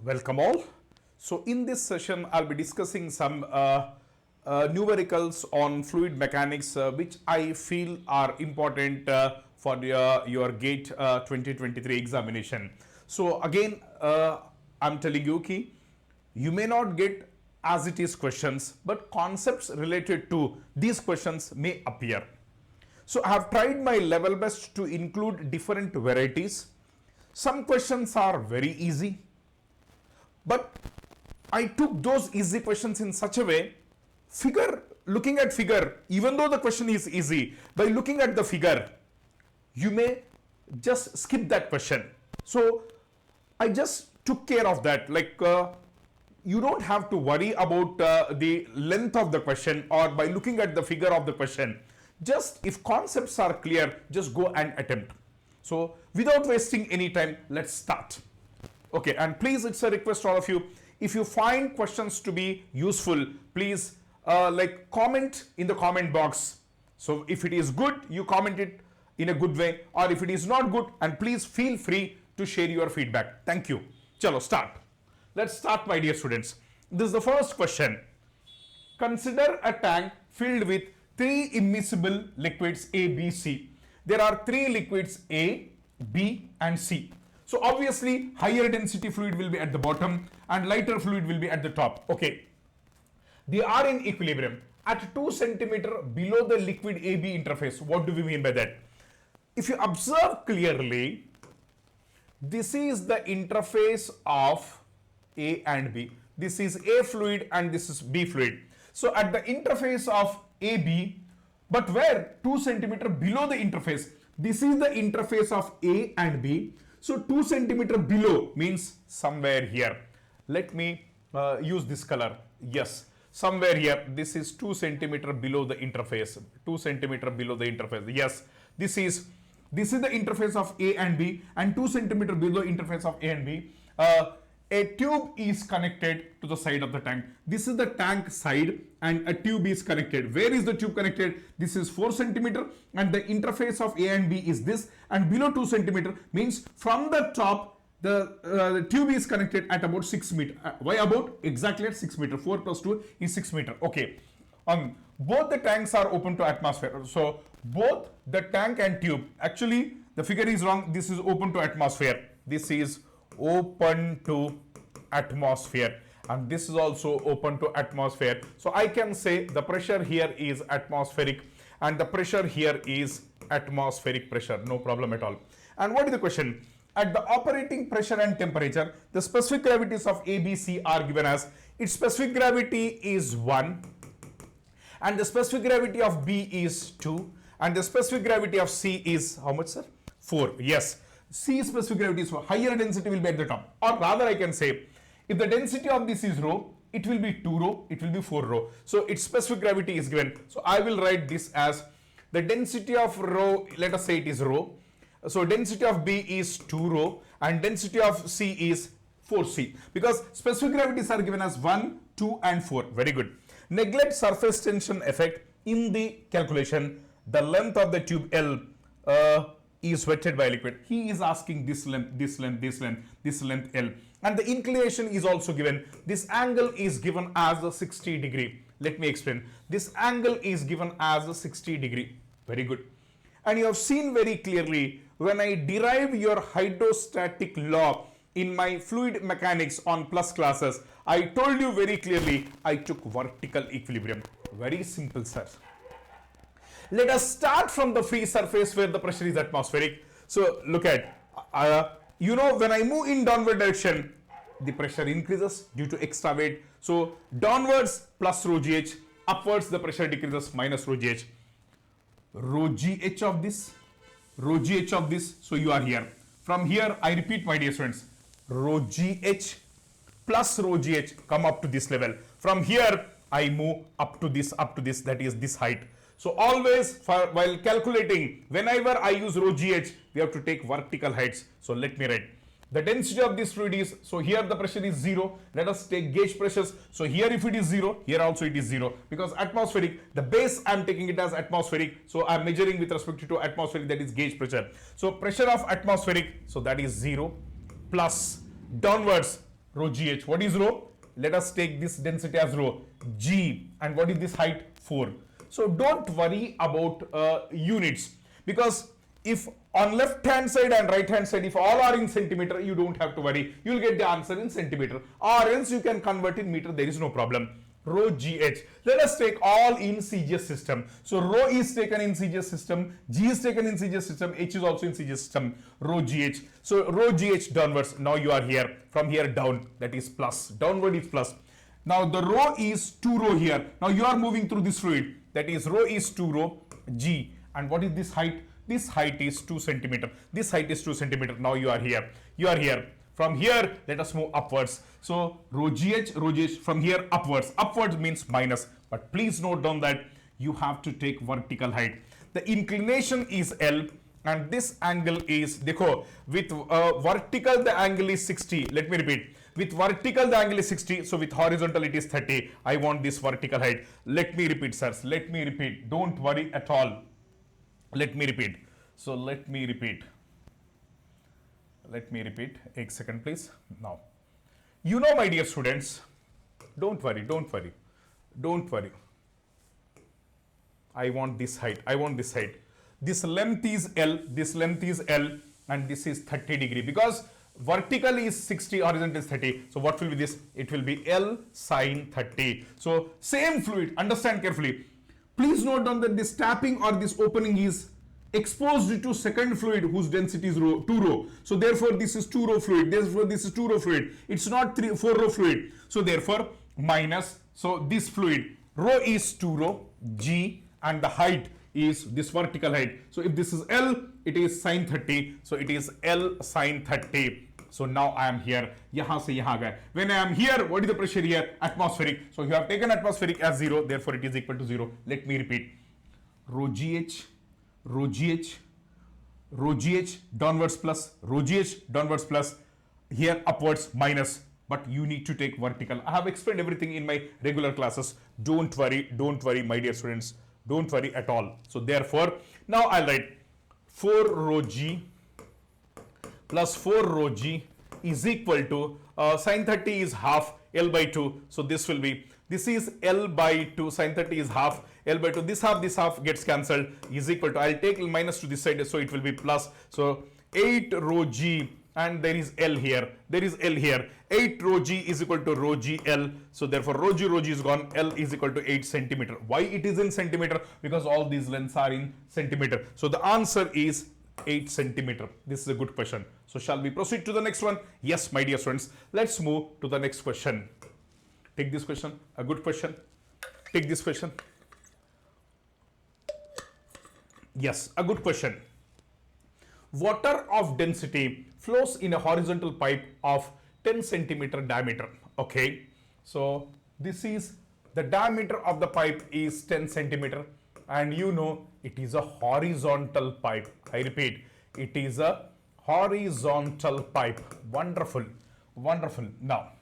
Welcome all. So in this session, I'll be discussing some numericals on fluid mechanics, which I feel are important for your GATE 2023 examination. So again, I'm telling you, ki, you may not get as it is questions, but concepts related to these questions may appear. So I have tried my level best to include different varieties. Some questions are very easy, but I took those easy questions in such a way, looking at figure, even though the question is easy, by looking at the figure, you may just skip that question. So I just took care of that. You don't have to worry about the length of the question or by looking at the figure of the question. Just if concepts are clear, just go and attempt. So without wasting any time, let's start. Okay, and please, it's a request to all of you, if you find questions to be useful, please comment in the comment box. So if it is good, you comment it in a good way, or if it is not good, and please feel free to share your feedback. Thank you. Chalo, start. Let's start, my dear students. This is the first question. Consider a tank filled with 3 immiscible liquids A, B, C. There are 3 liquids A, B and C. So obviously higher density fluid will be at the bottom and lighter fluid will be at the top. Okay. They are in equilibrium at 2 centimeter below the liquid AB interface. What do we mean by that? If you observe clearly, this is the interface of A and B. This is A fluid and this is B fluid. So at the interface of AB, but where 2 centimeter below the interface, this is the interface of A and B. So 2 centimeter below means somewhere here. Let me use this color. Yes, somewhere here. This is 2 centimeter below the interface. 2 centimeter below the interface. Yes, this is the interface of A and B, and 2 centimeter below interface of A and B. A tube is connected to the side of the tank. This is the tank side and a tube is connected. Where is the tube connected? This is 4 centimeter and the interface of A and B is this, and below 2 centimeter means from the top the tube is connected at about 6 meter. Why about? Exactly at 6 meter. 4 plus 2 is 6 meter. Okay. Both the tanks are open to atmosphere. So both the tank and tube, actually the figure is wrong. This is open to atmosphere. This is open to atmosphere and this is also open to atmosphere. So I can say the pressure here is atmospheric and the pressure here is atmospheric pressure. No problem at all. And what is the question? At the operating pressure and temperature, the specific gravities of A, B, C are given as, its specific gravity is 1 and the specific gravity of B is 2 and the specific gravity of C is how much, sir? 4. Yes. C specific gravity is 4. Higher density will be at the top. Or rather I can say, if the density of this is rho, it will be 2 rho, it will be 4 rho. So its specific gravity is given. So I will write this as the density of rho, let us say it is rho. So density of B is 2 rho and density of C is 4C. Because specific gravities are given as 1, 2 and 4. Very good. Neglect surface tension effect in the calculation. The length of the tube L is wetted by liquid. He is asking this length, this length, this length, this length L. And the inclination is also given. This angle is given as a 60 degree. Let me explain. This angle is given as a 60 degree. Very good. And you have seen very clearly when I derive your hydrostatic law in my fluid mechanics on plus classes, I told you very clearly I took vertical equilibrium. Very simple, sir. Let us start from the free surface where the pressure is atmospheric. So look at, when I move in downward direction, the pressure increases due to extra weight. So downwards plus rho gh, upwards the pressure decreases minus rho gh. Rho gh of this, rho gh of this. So you are here. From here, I repeat, my dear students, rho gh plus rho gh come up to this level. From here, I move up to this, that is this height. So always while calculating, whenever I use rho gh, we have to take vertical heights. So let me write. The density of this fluid is, so here the pressure is 0. Let us take gauge pressures. So here if it is 0, here also it is 0. Because atmospheric, the base I am taking it as atmospheric. So I am measuring with respect to atmospheric, that is gauge pressure. So pressure of atmospheric, so that is 0 plus downwards Rho GH. What is rho? Let us take this density as rho G. And what is this height? 4. So don't worry about units, because if on left hand side and right hand side, if all are in centimeter, you don't have to worry. You will get the answer in centimeter, or else you can convert in meter. There is no problem. Rho GH. Let us take all in CGS system. So rho is taken in CGS system, G is taken in CGS system, H is also in CGS system. Rho GH. So rho GH downwards. Now you are here. From here down, that is plus. Downward is plus. Now the rho is 2 rho here. Now you are moving through this fluid. That is rho is 2 rho G. And what is this height? This height is 2 centimeter. This height is 2 centimeter. Now you are here. You are here. From here, let us move upwards. So rho GH from here upwards. Upwards means minus. But please note down that you have to take vertical height. The inclination is L, and this angle is, dekho, with vertical the angle is 60. Let me repeat. With vertical the angle is 60. So with horizontal it is 30. I want this vertical height. Let me repeat, sirs. Let me repeat. Don't worry at all. Let me repeat. So let me repeat. Let me repeat. A second, please. Now, you know, my dear students, don't worry, don't worry, don't worry. I want this height. I want this height. This length is L. This length is L, and this is 30 degree, because vertical is 60, horizontal is 30. So what will be this? It will be L sine 30. So same fluid. Understand carefully. Please note down that this tapping or this opening is exposed to second fluid whose density is 2 rho. So therefore this is 2 rho fluid. Therefore this is 2 rho fluid. It's not 4 rho fluid. So therefore minus. So this fluid rho is 2 rho G, and the height is this vertical height. So if this is L, it is sine 30. So it is L sine 30. So now I am here. Yahan se yahan gaya. When I am here, what is the pressure here? Atmospheric. So you have taken atmospheric as 0. Therefore it is equal to 0. Let me repeat. Rho GH, rho GH, rho GH downwards plus, rho GH downwards plus, here upwards minus, but you need to take vertical. I have explained everything in my regular classes. Don't worry, my dear students. Don't worry at all. So therefore, now I'll write 4 rho G plus 4 rho G is equal to, sine 30 is half L by 2. So this will be, this is L by 2, sine 30 is half L by 2. This half gets cancelled, is equal to, I'll take minus to this side, so it will be plus. So 8 rho G, and there is L here. There is L here. 8 rho G is equal to rho G L. So therefore rho G is gone. L is equal to 8 centimeter. Why it is in centimeter? Because all these lengths are in centimeter. So the answer is 8 centimeter. This is a good question. So shall we proceed to the next one? Yes, my dear students. Let's move to the next question. Take this question, a good question. Take this question. Yes, a good question. Water of density flows in a horizontal pipe of 10 centimeter diameter. Okay, so this is the diameter of the pipe is 10 centimeter, and you know it is a horizontal pipe. I repeat, it is a horizontal pipe. Wonderful, wonderful. Now,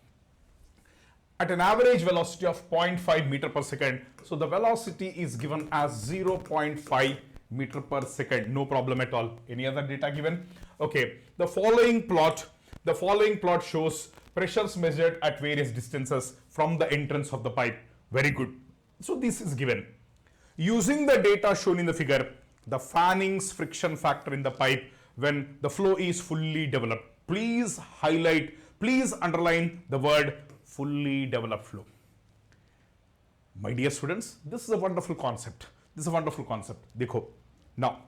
at an average velocity of 0.5 meter per second, so the velocity is given as 0.5 meter per second. No problem at all. Any other data given? Okay, the following plot shows pressures measured at various distances from the entrance of the pipe. Very good. So this is given. Using the data shown in the figure, the Fanning's friction factor in the pipe when the flow is fully developed. Please highlight, please underline the word fully developed flow. My dear students, this is a wonderful concept. This is a wonderful concept. Dekho. Now,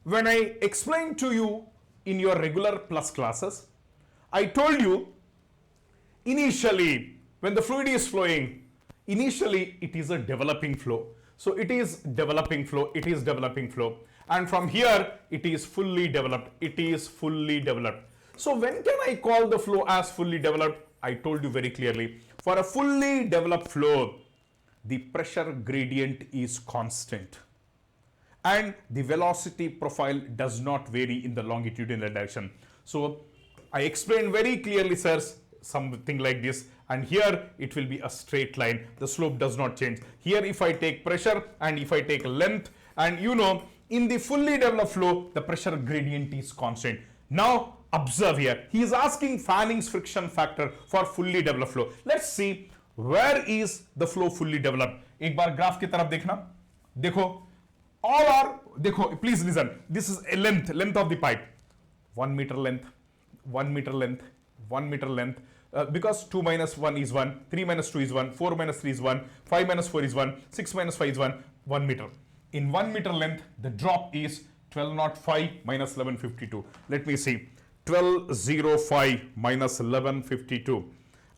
when I explained to you in your regular plus classes, I told you initially when the fluid is flowing, initially it is a developing flow. So it is developing flow, it is developing flow. And from here it is fully developed, it is fully developed. So when can I call the flow as fully developed? I told you very clearly. For a fully developed flow, the pressure gradient is constant and the velocity profile does not vary in the longitudinal direction. So I explained very clearly, sirs, something like this, and here it will be a straight line. The slope does not change. Here if I take pressure and if I take length, and you know in the fully developed flow the pressure gradient is constant. Now observe here. He is asking Fanning's friction factor for fully developed flow. Let's see where is the flow fully developed. एक bar graph की तरफ देखना, देखो all are, देखो please listen, this is a length of the pipe, 1 meter length, 1 meter length, 1 meter length, because 2 minus 1 is 1, 3 minus 2 is 1, 4 minus 3 is 1, 5 minus 4 is 1, 6 minus 5 is 1 meter. In 1 meter length, the drop is 1205 minus 1152. Let me see, 1205 minus 1152,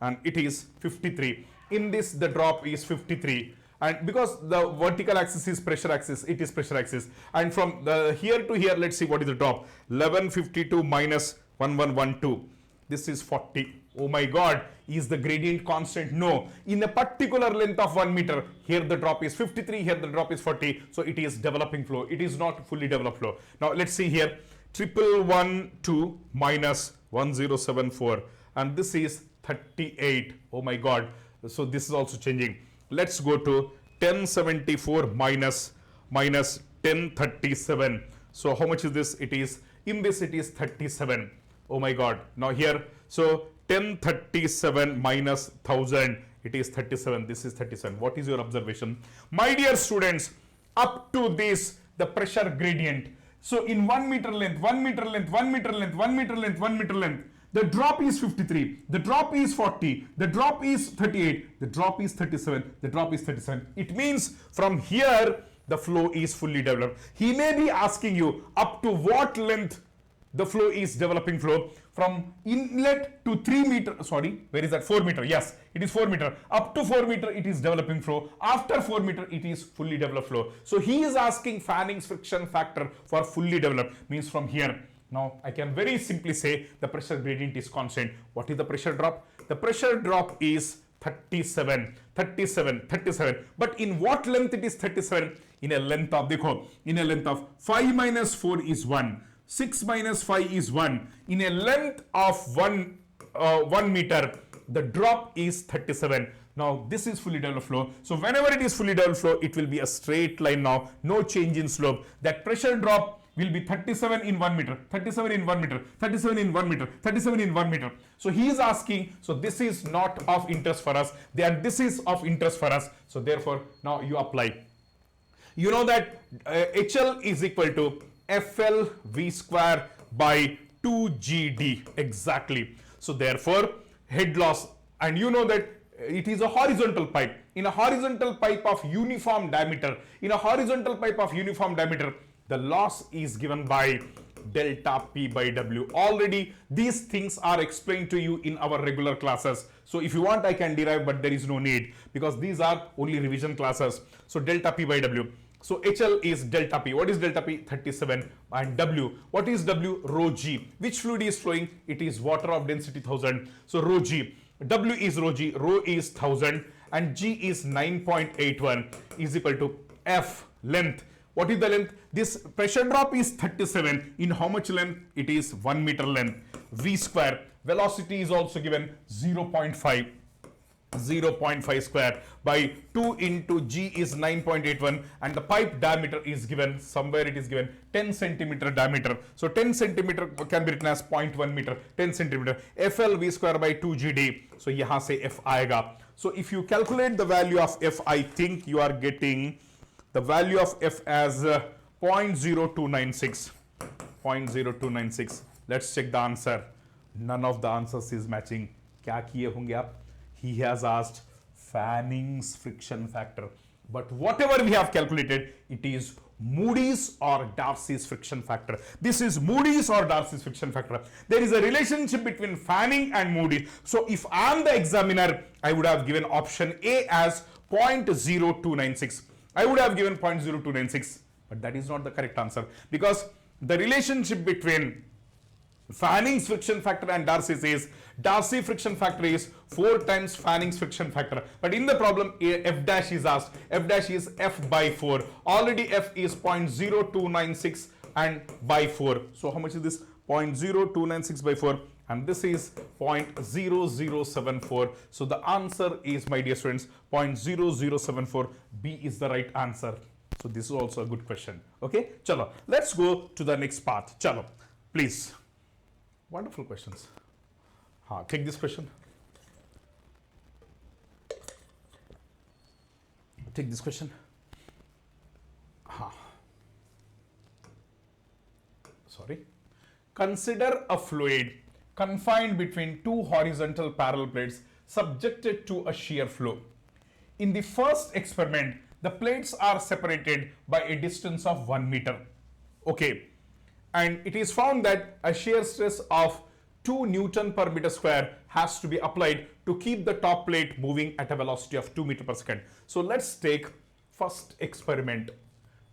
and it is 53. In this, the drop is 53. And because the vertical axis is pressure axis, it is pressure axis. And from the here to here, let's see what is the drop. 1152 minus 1112. This is 40. Oh my God, is the gradient constant? No. In a particular length of 1 meter, here the drop is 53, here the drop is 40. So it is developing flow. It is not fully developed flow. Now let's see here. 1112 minus 1074. And this is 38. Oh my God. So this is also changing. Let's go to 1074 minus 1037. So how much is this? It is, in this it is 37. Oh my God. Now here, so 1037 minus 1000, it is 37. This is 37. What is your observation? My dear students, up to this, the pressure gradient. So in 1 meter length, 1 meter length, 1 meter length, 1 meter length, 1 meter length, the drop is 53, the drop is 40, the drop is 38, the drop is 37, the drop is 37. It means from here, the flow is fully developed. He may be asking you up to what length the flow is developing flow. From inlet to 3 meter, sorry, where is that? 4 meter. Yes, it is 4 meter. Up to 4 meter, it is developing flow. After 4 meter, it is fully developed flow. So he is asking Fanning's friction factor for fully developed, means from here. Now I can very simply say the pressure gradient is constant. What is the pressure drop? The pressure drop is 37. But in what length it is 37? In a length of, dekho, in a length of 5 minus 4 is 1. 6 minus 5 is 1. In a length of 1 meter, the drop is 37. Now this is fully developed flow. So whenever it is fully developed flow, it will be a straight line now, no change in slope. That pressure drop will be 37 in 1 meter, 37 in 1 meter, 37 in 1 meter, 37 in 1 meter. So he is asking, so this is not of interest for us, and this is of interest for us. So therefore, now you apply. You know that HL is equal to FL V square by 2GD, exactly. So therefore, head loss, and you know that it is a horizontal pipe. In a horizontal pipe of uniform diameter, the loss is given by delta P by W. Already these things are explained to you in our regular classes. So if you want, I can derive, but there is no need because these are only revision classes. So delta P by W. So HL is delta P. What is delta P? 37. And W. What is W? Rho G. Which fluid is flowing? It is water of density 1000. So rho G. W is rho G. Rho is 1000. And G is 9.81 is equal to F length. What is the length? This pressure drop is 37. In how much length? It is 1 meter length. V square. Velocity is also given 0.5 square by 2 into G is 9.81, and the pipe diameter is given, somewhere it is given 10 centimeter diameter. So 10 centimeter can be written as 0.1 meter, 10 centimeter. FL V square by 2GD. So yahan se F aayega. So if you calculate the value of F, I think you are getting the value of F as 0.0296. 0.0296. Let's check the answer. None of the answers is matching. Kya kiye honge aap? He has asked Fanning's friction factor. But whatever we have calculated, it is Moody's or Darcy's friction factor. This is Moody's or Darcy's friction factor. There is a relationship between Fanning and Moody's. So if I am the examiner, I would have given option A as 0.0296. I would have given 0.0296, but that is not the correct answer because the relationship between Fanning's friction factor and Darcy's is Darcy friction factor is 4 times Fanning's friction factor. But in the problem, F dash is asked. F dash is F by 4. Already F is 0.0296 and by 4. So how much is this? 0.0296 by 4. And this is 0.0074. So the answer is, my dear students, 0.0074. B is the right answer. So this is also a good question. Okay, chalo. Let's go to the next part. Chalo, please. Wonderful questions. Take this question. Take this question. Sorry. Consider a fluid confined between two horizontal parallel plates subjected to a shear flow. In the first experiment, the plates are separated by a distance of 1 meter. Okay. And it is found that a shear stress of 2 Newton per meter square has to be applied to keep the top plate moving at a velocity of 2 meter per second. So let's take first experiment.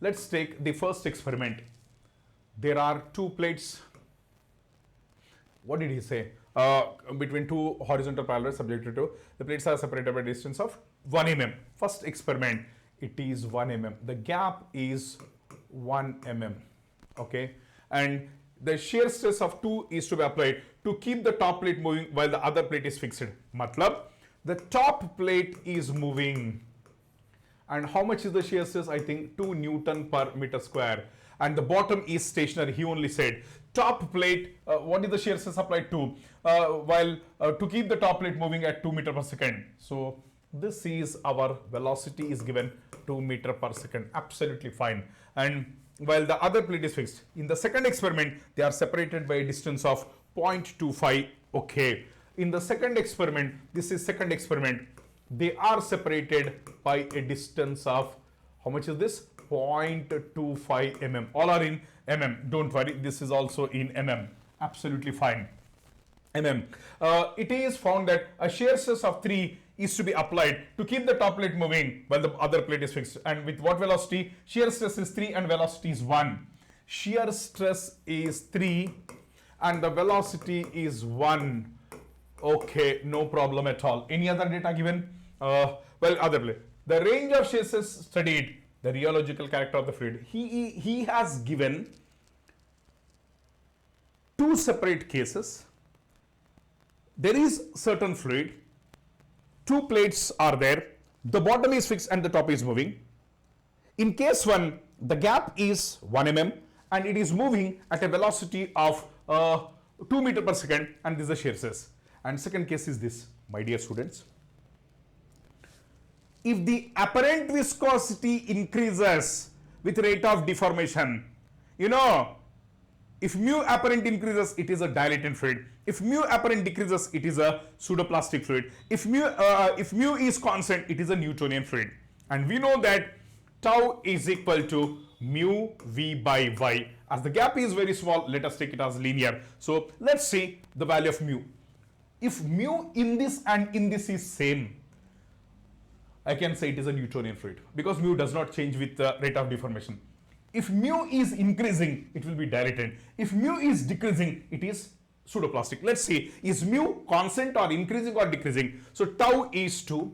Let's take the first experiment. There are two plates. What did he say? Between two horizontal parallels subjected to, the plates are separated by a distance of 1 mm. First experiment, it is 1 mm. The gap is 1 mm. Okay. And the shear stress of 2 is to be applied to keep the top plate moving while the other plate is fixed. Matlab, the top plate is moving. And how much is the shear stress? I think 2 Newton per meter square. And the bottom is stationary. He only said top plate, what is the shear stress applied to? While to keep the top plate moving at 2 meter per second. So this is our velocity is given 2 meter per second. Absolutely fine. And while the other plate is fixed. In the second experiment, they are separated by a distance of 0.25. Okay. In the second experiment, this is second experiment, they are separated by a distance of, how much is this? 0.25 mm. All are in mm. Don't worry, this is also in mm. Absolutely fine. Mm. It is found that a shear stress of 3 is to be applied to keep the top plate moving while the other plate is fixed. And with what velocity? Shear stress is 3 and velocity is 1. Shear stress is 3 and the velocity is 1. Okay, no problem at all. Any other data given? Other plate. The range of shear stress studied, the rheological character of the fluid. He has given two separate cases. There is certain fluid. Two plates are there. The bottom is fixed and the top is moving. In case 1, the gap is 1 mm and it is moving at a velocity of 2 meter per second and this is the shear stress. And second case is this, my dear students. If the apparent viscosity increases with rate of deformation, you know, if mu apparent increases, it is a dilatant fluid. If mu apparent decreases, it is a pseudoplastic fluid. If mu is constant, it is a Newtonian fluid. And we know that tau is equal to mu v by y. As the gap is very small, let us take it as linear. So let's see the value of mu. If mu in this and in this is same, I can say it is a Newtonian fluid because mu does not change with the rate of deformation. If mu is increasing, it will be dilatant. If mu is decreasing, it is pseudoplastic. Let's see, is mu constant or increasing or decreasing? So tau is 2,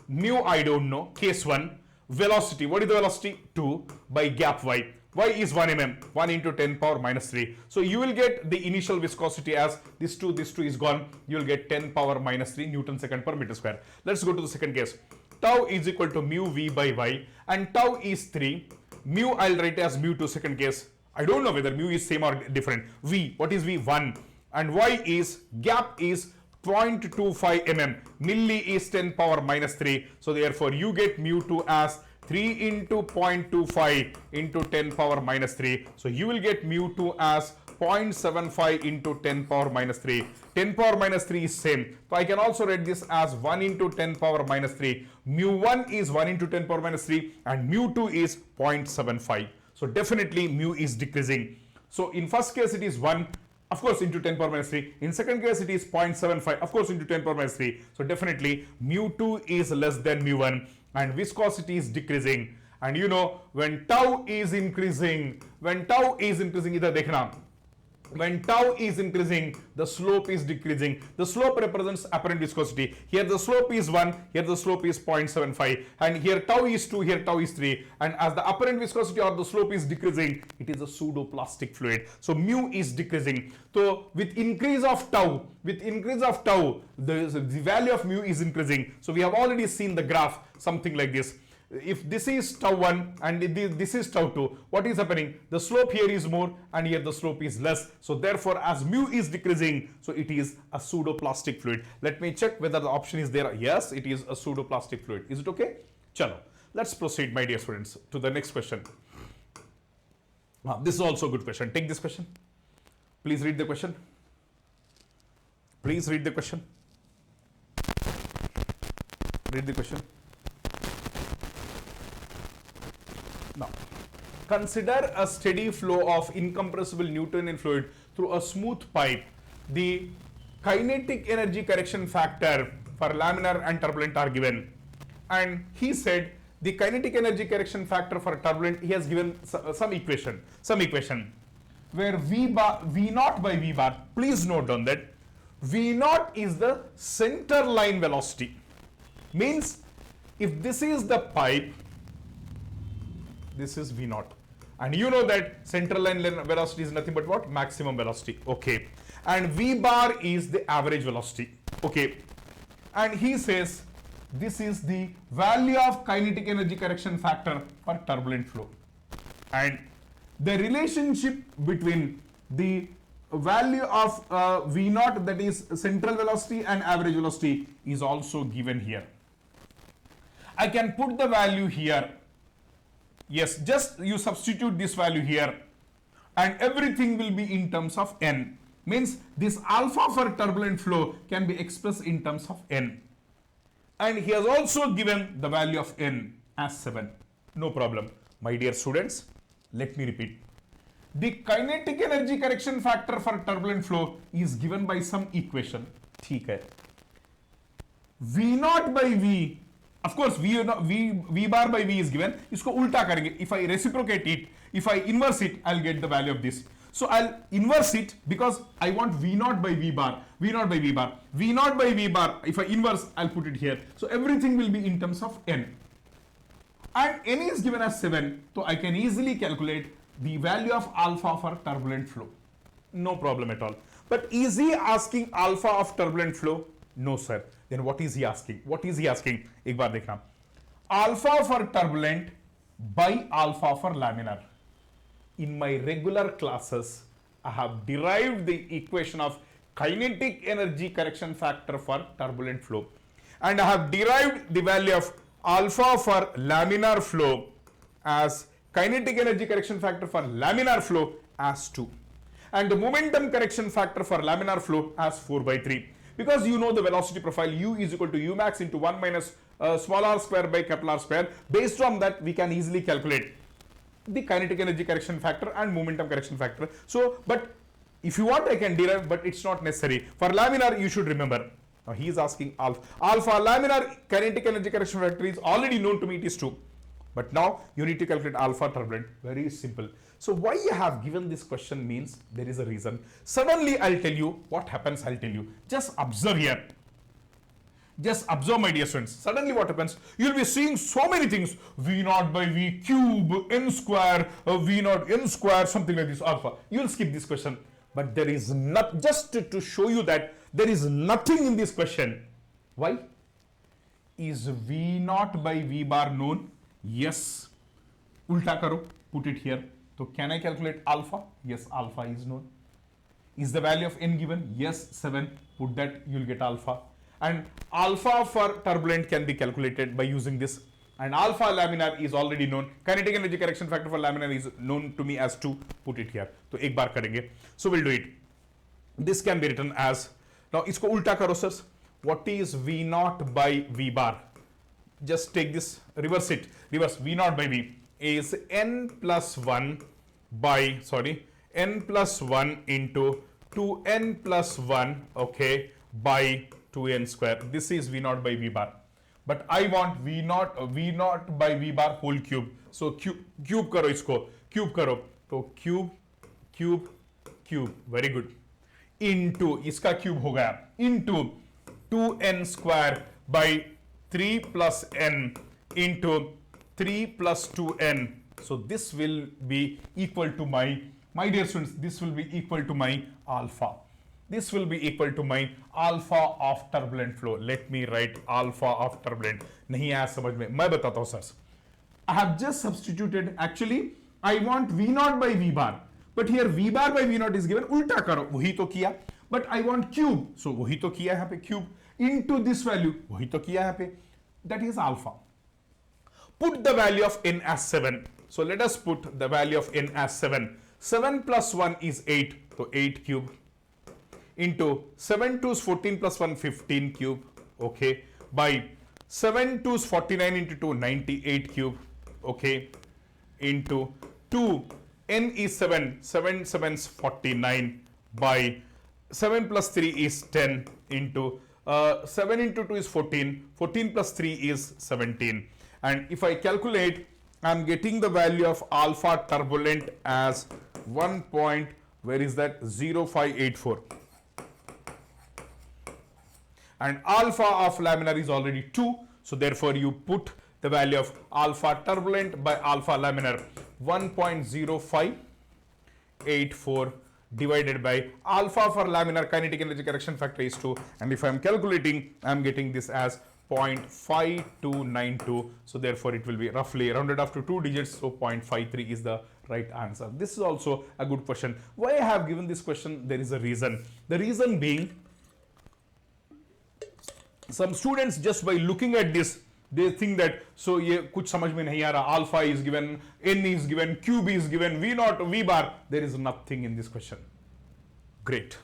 mu I don't know, case 1, velocity, what is the velocity? 2 by gap y. Y is 1 mm, 1 into 10 power minus 3. So you will get the initial viscosity as this 2 is gone. You will get 10 power minus 3 Newton second per meter square. Let's go to the second case. Tau is equal to mu v by y and tau is 3. Mu I'll write as mu to second case. I don't know whether mu is same or different. V, what is V? 1. And y is, gap is 0.25 mm. Milli is 10 power minus 3. So therefore you get mu 2 as 3 into 0.25 into 10 power minus 3. So you will get mu 2 as 0.75 into 10 power minus 3. 10 power minus 3 is same. So I can also write this as 1 into 10 power minus 3. Mu 1 is 1 into 10 power minus 3 and mu 2 is 0.75. So definitely mu is decreasing. So in first case it is 1, of course, into 10 power minus 3. In second case it is 0.75, of course, into 10 power minus 3. So definitely mu 2 is less than mu 1 and viscosity is decreasing. And you know, when tau is increasing, either dekhna, when tau is increasing, the slope is decreasing. The slope represents apparent viscosity. Here the slope is 1, here the slope is 0.75, and here tau is 2, here tau is 3. And as the apparent viscosity or the slope is decreasing, it is a pseudoplastic fluid. So mu is decreasing. So with increase of tau, the value of mu is increasing. So we have already seen the graph, something like this. if this is tau 1 and this is tau 2, what is happening? The slope here is more and here the slope is less. So therefore, as mu is decreasing, so it is a pseudoplastic fluid. Let me check whether the option is there. Yes, it is a pseudoplastic fluid. Is it okay? Chalo. Let's proceed, my dear students, to the next question. This is also a good question. Take this question. Please read the question. Please read the question. Read the question. Now, consider a steady flow of incompressible Newtonian fluid through a smooth pipe. The kinetic energy correction factor for laminar and turbulent are given. And he said the kinetic energy correction factor for turbulent, he has given some equation where V naught by V bar, please note down that V naught is the center line velocity. Means if this is the pipe, this is V naught. And you know that central line velocity is nothing but what? Maximum velocity. Okay. And V bar is the average velocity. Okay. And he says this is the value of kinetic energy correction factor for turbulent flow. And the relationship between the value of V naught, that is central velocity, and average velocity is also given here. I can put the value here. Yes, just you substitute this value here and everything will be in terms of n. Means this alpha for turbulent flow can be expressed in terms of n. And he has also given the value of n as 7. No problem. My dear students, let me repeat. The kinetic energy correction factor for turbulent flow is given by some equation. ठीक है. V naught by V, of course V bar by V is given. इसको उल्टा करेंगे. If I reciprocate it, if I inverse it, I'll get the value of this. So I'll inverse it because I want V naught by V bar. V naught by V bar. V naught by V bar. If I inverse, I'll put it here. So everything will be in terms of n. And n is given as 7. So I can easily calculate the value of alpha for turbulent flow. No problem at all. But is he asking alpha of turbulent flow? No, sir. Then what is he asking? What is he asking? एक बार देखना. Alpha for turbulent by alpha for laminar. In my regular classes, I have derived the equation of kinetic energy correction factor for turbulent flow. And I have derived the value of alpha for laminar flow as kinetic energy correction factor for laminar flow as 2. And the momentum correction factor for laminar flow as 4 by 3. Because you know the velocity profile u is equal to u max into 1 minus small r square by capital R square. Based on that, we can easily calculate the kinetic energy correction factor and momentum correction factor. So, but if you want, I can derive, but it's not necessary. For laminar, you should remember. Now, he is asking alpha. Alpha laminar kinetic energy correction factor is already known to me, it is 2. But now, you need to calculate alpha turbulent. Very simple. So, why I have given this question means there is a reason. Suddenly, I'll tell you what happens, I'll tell you. Just observe here. Just observe, my dear students. Suddenly what happens? You'll be seeing so many things. V naught by V cube, n square, V naught n square, something like this, alpha. You'll skip this question. But there is not, just to show you that there is nothing in this question. Why? Is V naught by V bar known? Yes. Ulta karo, put it here. So can I calculate alpha? Yes, alpha is known. Is the value of n given? Yes, 7. Put that, you'll get alpha. And alpha for turbulent can be calculated by using this. And alpha laminar is already known. Kinetic energy correction factor for laminar is known to me as 2. Put it here. So, ek bar karenge. So, we'll do it. This can be written as, now, isko ulta karo, sirs. What is V naught by V bar? Just take this, reverse it. Reverse V naught by V is n plus 1 by, n plus 1 into 2n plus 1, okay, by 2n square. This is V naught by V bar. But I want V naught by V bar whole cube. So cube karo isko. Cube karo. So cube. Very good. Into, iska cube ho gaya. Into 2n square by 3 plus n into 3 plus 2n. So this will be equal to my dear students, this will be equal to my alpha. This will be equal to my alpha of turbulent flow. Let me write alpha of turbulent. नहीं आया समझ में, मैं बताता हूँ sir. I have just substituted. Actually, I want V naught by V bar, but here V bar by V naught is given. उल्टा करो, वही तो किया. But I want cube, so वही तो किया यहाँ पे cube into this value, वही तो किया यहाँ पे. That is alpha. Put the value of n as 7. So let us put the value of n as 7. 7 plus 1 is 8, so 8 cube into 7 2 is 14 plus 1 15 cube, okay, by 7 2 is 49 into 2 98 cube, okay, into 2 n is 7 7 7 is 49 by 7 plus 3 is 10 into 7 into 2 is 14 14 plus 3 is 17, and if I calculate, I am getting the value of alpha turbulent as 1 point, where is that, 0584, and alpha of laminar is already 2, so therefore you put the value of alpha turbulent by alpha laminar 1.0584 divided by alpha for laminar kinetic energy correction factor is 2, and if I am calculating, I am getting this as 0.5292, so therefore it will be roughly rounded off to 2 digits, so 0.53 is the right answer. This is also a good question. Why I have given this question, there is a reason. The reason being, some students just by looking at this, they think that, so ये कुछ समझ में नहीं आ रहा, alpha is given, n is given, cube is given, v naught, v bar, there is nothing in this question. Great.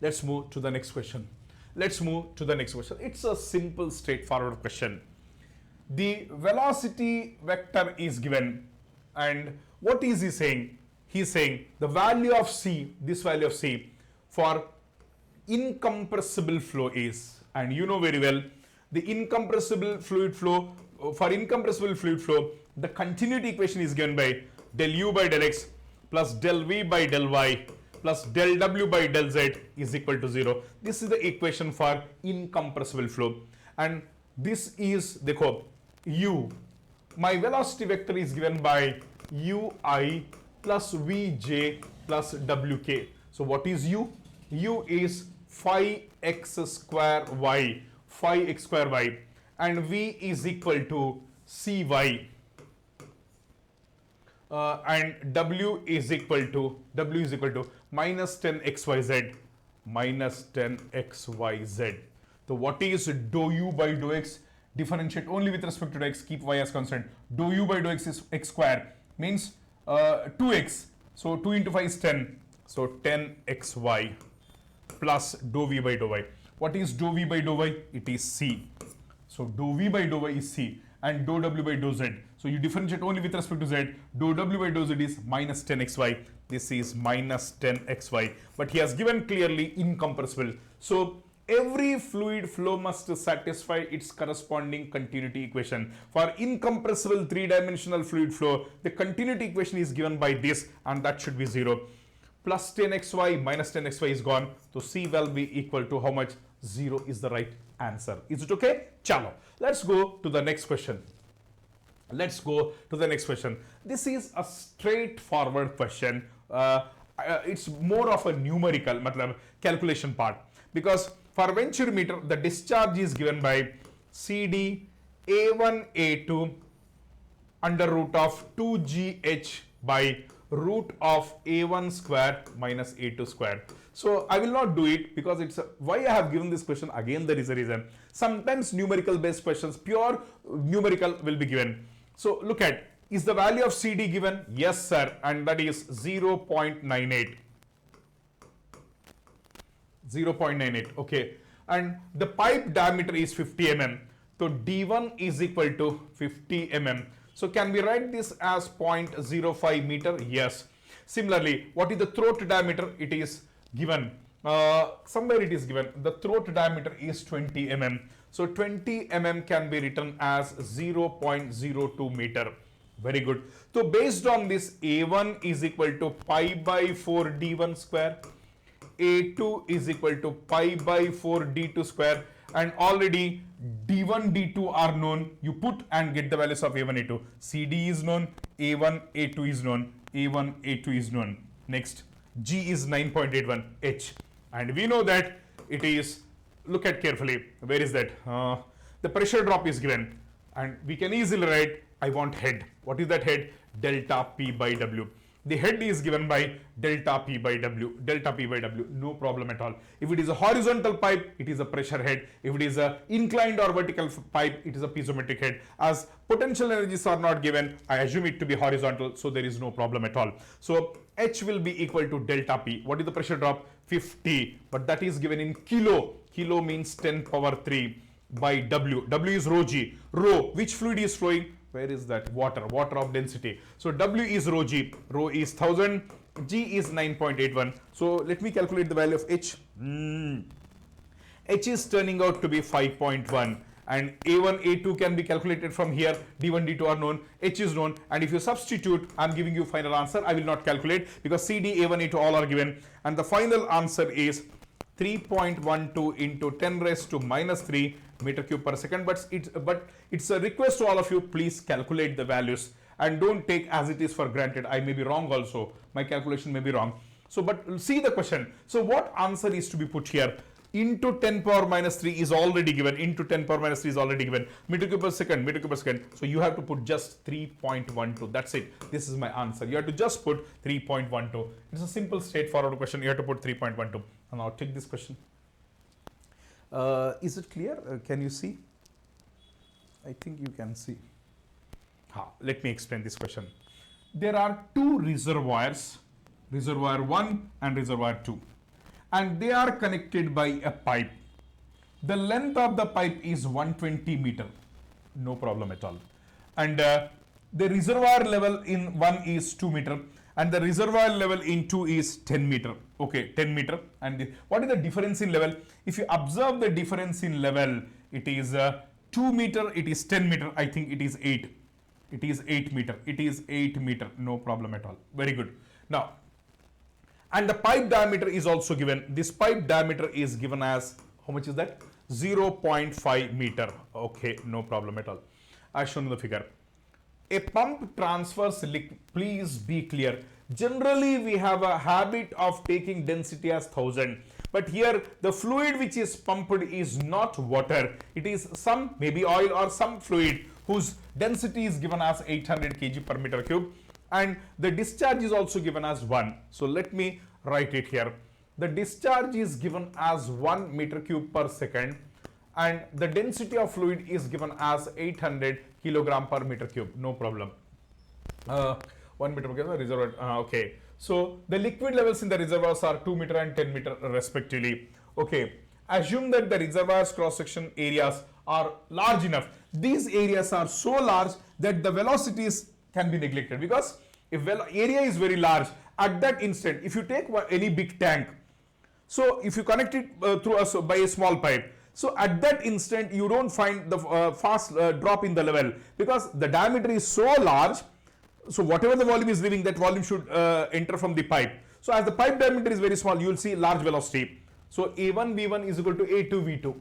Let's move to the next question. Let's move to the next question. It's a simple, straightforward question. The velocity vector is given, and what is he saying? He's saying the value of c, this value of c, for incompressible flow is, and you know very well, the incompressible fluid flow, for incompressible fluid flow, the continuity equation is given by del u by del x plus del v by del y plus del w by del z is equal to 0. This is the equation for incompressible flow, and this is, dekho, u, my velocity vector is given by ui plus vj plus wk. So what is u? U is phi x square y, phi x square y, and v is equal to cy, and w is equal to minus 10 xyz, minus 10 xyz. So what is dou u by dou x? Differentiate only with respect to x, keep y as constant. Dou u by dou x is x square, means 2x, so 2 into 5 is 10, so 10 xy plus dou v by dou y. What is dou v by dou y? It is c. So dou v by dou y is c, and dou w by dou z. So you differentiate only with respect to z. Dou w by dou z is minus 10 xy. This is minus 10 xy. But he has given clearly incompressible. So every fluid flow must satisfy its corresponding continuity equation. For incompressible three-dimensional fluid flow, the continuity equation is given by this, and that should be 0. Plus 10 xy minus 10 xy is gone. So C will be equal to how much? 0 is the right answer. Is it okay? Chalo. Let's go to the next question. Let's go to the next question. This is a straightforward question. It's more of a numerical, matlab calculation part, because for venturimeter the discharge is given by CD A1 A2 under root of 2GH by root of A1 square minus A2 square. So I will not do it because it's why I have given this question. Again, there is a reason. Sometimes numerical based questions, pure numerical will be given. So look at, is the value of CD given? Yes, sir, and that is 0.98. 0.98, okay. And the pipe diameter is 50 mm. So D1 is equal to 50 mm. So can we write this as 0.05 meter? Yes. Similarly, what is the throat diameter? It is given. Somewhere it is given. The throat diameter is 20 mm. So 20 mm can be written as 0.02 meter. Very good. So based on this, A1 is equal to pi by 4 D1 square. A2 is equal to pi by 4 D2 square, and already D1, D2 are known. You put and get the values of A1, A2. CD is known, A1, A2 is known, A1, A2 is known. Next, G is 9.81 H, and we know that it is, look at carefully, where is that? The pressure drop is given, and we can easily write I want head. What is that head? Delta P by W. The head is given by delta P by W, delta P by W, no problem at all. If it is a horizontal pipe, it is a pressure head. If it is a inclined or vertical pipe, it is a piezometric head. As potential energies are not given, I assume it to be horizontal, so there is no problem at all. So H will be equal to delta P. What is the pressure drop? 50, but that is given in kilo. Kilo means 10 power 3 by W. W is rho G. Rho, which fluid is flowing? Where is that? Water of density. So W is rho G, rho is 1000, G is 9.81. So let me calculate the value of H. H is turning out to be 5.1, and A1, A2 can be calculated from here. D1, D2 are known, H is known, and if you substitute, I'm giving you final answer. I will not calculate because CD, A1, A2 all are given, and the final answer is 3.12 into 10 raised to minus 3 meter cube per second. But it's a request to all of you, please calculate the values and don't take as it is for granted. I may be wrong also, my calculation may be wrong. So but see the question. So what answer is to be put here? Into 10 power minus 3 is already given, into 10 power minus 3 is already given, meter cube per second, meter cube per second. So you have to put just 3.12. That's it. This is my answer. You have to just put 3.12. It's a simple straightforward question. You have to put 3.12. And now take this question. Is it clear? Can you see? I think you can see. Let me explain this question. There are two reservoirs, reservoir 1 and reservoir 2. And they are connected by a pipe. The length of the pipe is 120 meter, no problem at all. And the reservoir level in 1 is 2 meter, and the reservoir level in 2 is 10 meter. Okay, 10 meter. And what is the difference in level? If you observe the difference in level, it is 2 meter, it is 10 meter. I think it is 8. It is 8 meter. It is 8 meter. No problem at all. Very good. Now, and the pipe diameter is also given. This pipe diameter is given as, how much is that? 0.5 meter. Okay, no problem at all. As shown in the figure. A pump transfers liquid. Please be clear. Generally, we have a habit of taking density as 1000. But here, the fluid which is pumped is not water. It is some, maybe oil or some fluid whose density is given as 800 kg per meter cube. And the discharge is also given as 1. So let me write it here. The discharge is given as 1 meter cube per second, and the density of fluid is given as 800 kilogram per meter cube. No problem. 1 meter per cube reservoir. Okay. So the liquid levels in the reservoirs are 2 meter and 10 meter respectively. Okay. Assume that the reservoirs cross section areas are large enough. These areas are so large that the velocities can be neglected, because if area is very large, at that instant, if you take any big tank, so if you connect it by a small pipe, so at that instant you don't find the fast drop in the level, because the diameter is so large. So whatever the volume is leaving, that volume should enter from the pipe. So as the pipe diameter is very small, you will see large velocity. So A1 V1 is equal to A2 V2.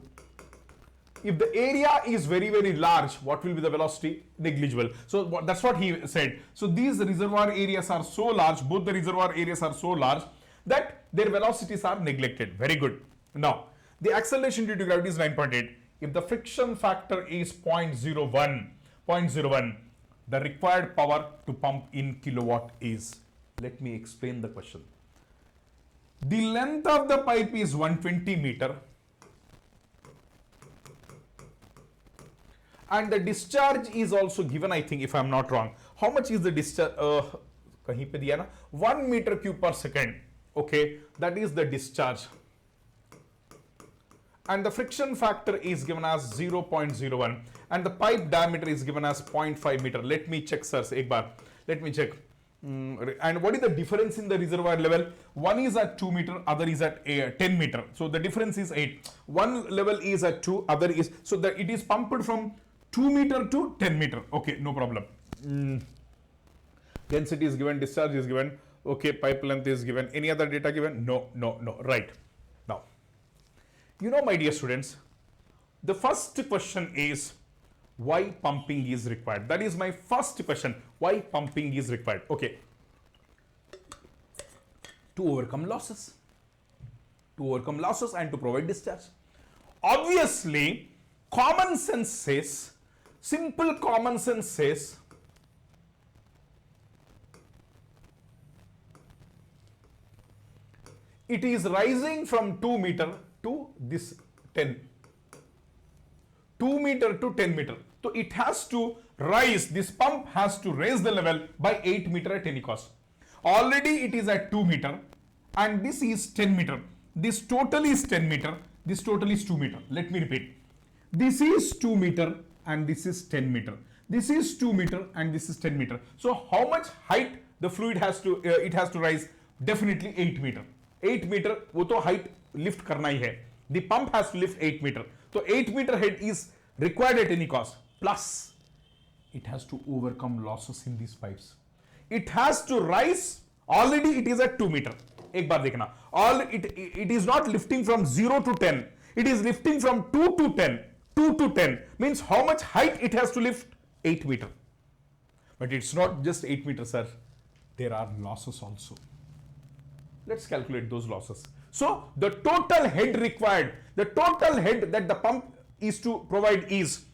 If the area is very, very large, what will be the velocity? Negligible. So that's what he said. So these reservoir areas are so large, both the reservoir areas are so large that their velocities are neglected. Very good. Now, the acceleration due to gravity is 9.8. If the friction factor is 0.01, the required power to pump in kilowatt is. Let me explain the question. The length of the pipe is 120 meter. And the discharge is also given, I think, if I am not wrong. How much is the discharge? 1 meter cube per second. Okay, that is the discharge. And the friction factor is given as 0.01. And the pipe diameter is given as 0.5 meter. Let me check, sirs. Ek baar. Let me check. And what is the difference in the reservoir level? One is at 2 meter, other is at 10 meter. So the difference is 8. One level is at 2, other is, so that it is pumped from 2 meter to 10 meter. Okay, no problem. Density is given, discharge is given. Okay, pipe length is given. Any other data given? No. Right. Now, you know, my dear students, the first question is why pumping is required. That is my first question. Why pumping is required? Okay. To overcome losses. To overcome losses and to provide discharge. Obviously, common sense says, simple common sense says, it is rising from 2 meter to this 10. 2 meter to 10 meter. So it has to rise, this pump has to raise the level by 8 meter at any cost. Already it is at 2 meter and this is 10 meter. This total is 10 meter. This total is 2 meter. Let me repeat. This is 2 meter and this is 10 meter. This is 2 meter and this is 10 meter. So how much height the fluid has to, it has to rise? Definitely 8 meter. 8 meter, वो तो height lift करना ही है. The pump has to lift 8 meter. So 8 meter head is required at any cost. Plus, it has to overcome losses in these pipes. It has to rise. Already it is at 2 meter. एक बार देखना. It is not lifting from 0 to 10. It is lifting from 2 to 10. 2 to 10 means how much height it has to lift? 8 meter. But it's not just 8 meters, sir. There are losses also. Let's calculate those losses. So the total head required, the total head that the pump is to provide is